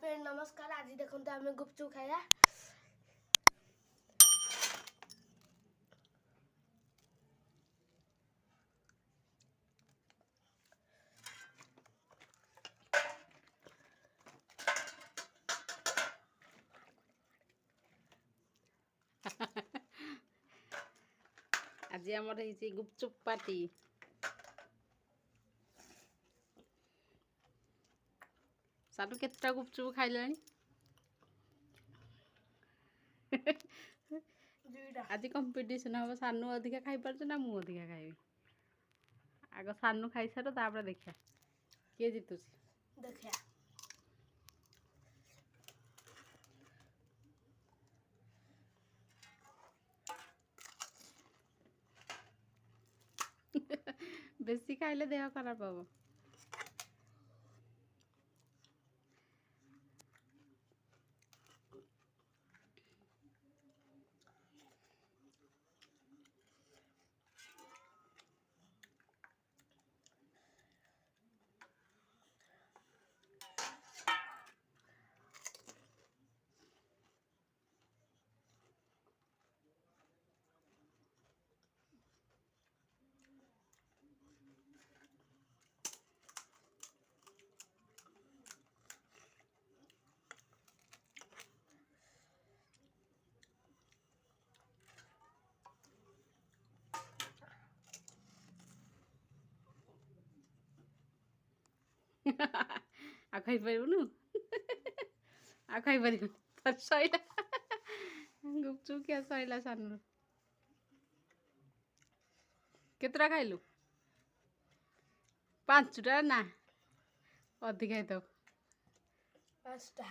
Friend नमस्कार। आज देखो आम गुपचुप खाया। आज आमर गुपचुप पार्टी। सानू केतटा गुपचुप खाइला आज कंपटीशन हम सानू अधिका खाई पारछ ना मु अधिका खाइबी। आग सानू खाई सार तापर देखिया किए जितुसी देखिया। बेसी खाइले देह खराब हम। आ खाई पारबुनु आ खाई पारबुनु तर सैला गुपचुप क्या सैला सानू केतरा खाइलु 5टा ना अधिक तो 5टा।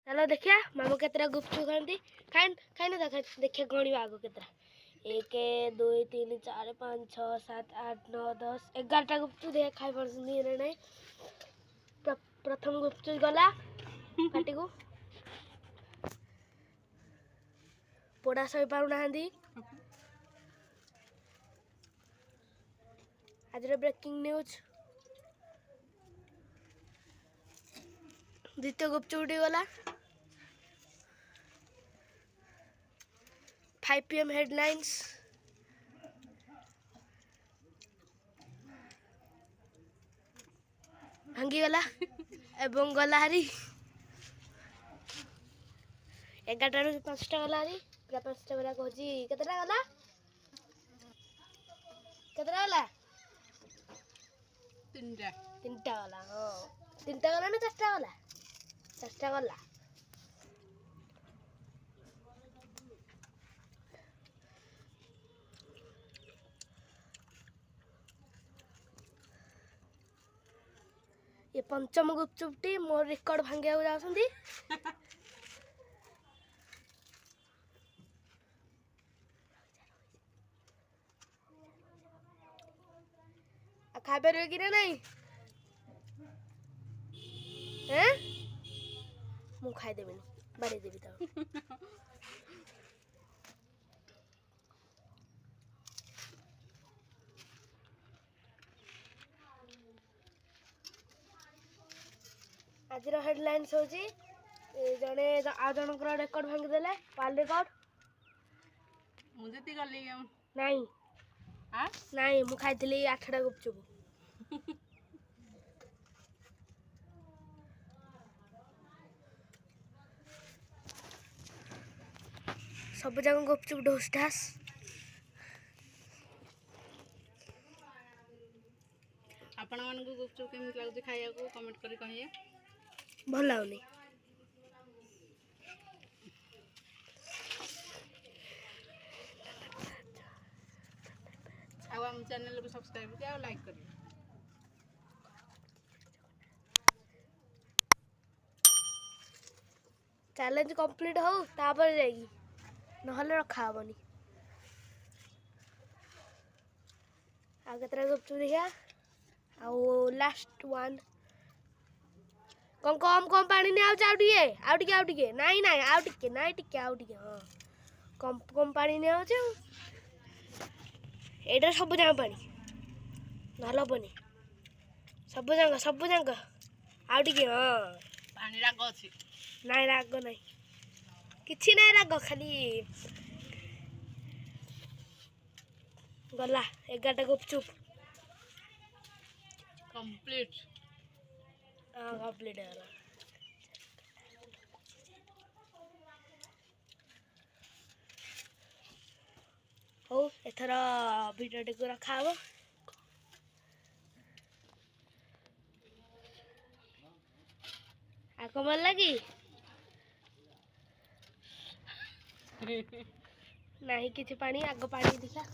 चलो देखिया मामू केतरा गुपचुप खाती। खाई ना देखिए गणिबा आगो केतरा 1 2 3 4 5 6 7 8 9 10 11टा गुपचुप दे खाई परसनी रे नहीं। प्रथम गुपचुप गला पाटी को पोड़ा सही पारु नांदी। आज ब्रेकिंग न्यूज द्वितीय गुपचुप उठी गला। 5 PM हेडलाइंस भांगी गला एवं गला हरी 11टा 5टा गला हरी पूरा 5टा गला कहूँ केतटा गला केतटा गला 3टा गला। हाँ 3टा गला ना 4टा गला 4टा गला। ये पंचम गुपचुपटी मोर रिकॉर्ड भांगे जाउछंती। खाई पारे कि नहीं हैं मु खाई देबी बाड़ी देबी तो आज हेडलाइंस हो जड़े आ जनकर रेकर्ड भांगी देले वर्ल्ड रिकॉर्ड मुझे ती गली नहीं हां नहीं मु खाइथिली 8टा गुपचुप। सब जगह गुपचुप ढोस ढास। आपण मन को गुपचुप केमिति लागुची खाइया को कमेंट करी कहिए। भल लागुनी आउ हम चैनल को सब्सक्राइब करिए और लाइक करिए। चैलेंज कंप्लीट हो तापर जाएगी नहले रखा हबनी। आ केतरा गुपचुप देखिया आ लास्ट वन कम कम कम पानी नहीं आउ टिके नहीं नहीं आउ टिके हां कम कम पानी नहीं आउ एटा सब जगह पानी नहल हबनी सब जगह आउ टिके हाँ पानी राग अछि नाई राग नाई किछि नाई राग खाली गला 11टा गुपचुप कंप्लीट हाँ कंप्लीट है हो एथर भिडियो को रखा हबो आ कमल लगी नहीं किछि पानी आगो पानी दिखा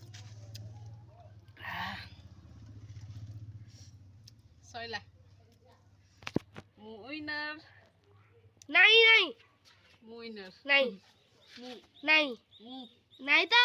सइला विनर नहीं नहीं विनर नहीं नहीं नहीं तो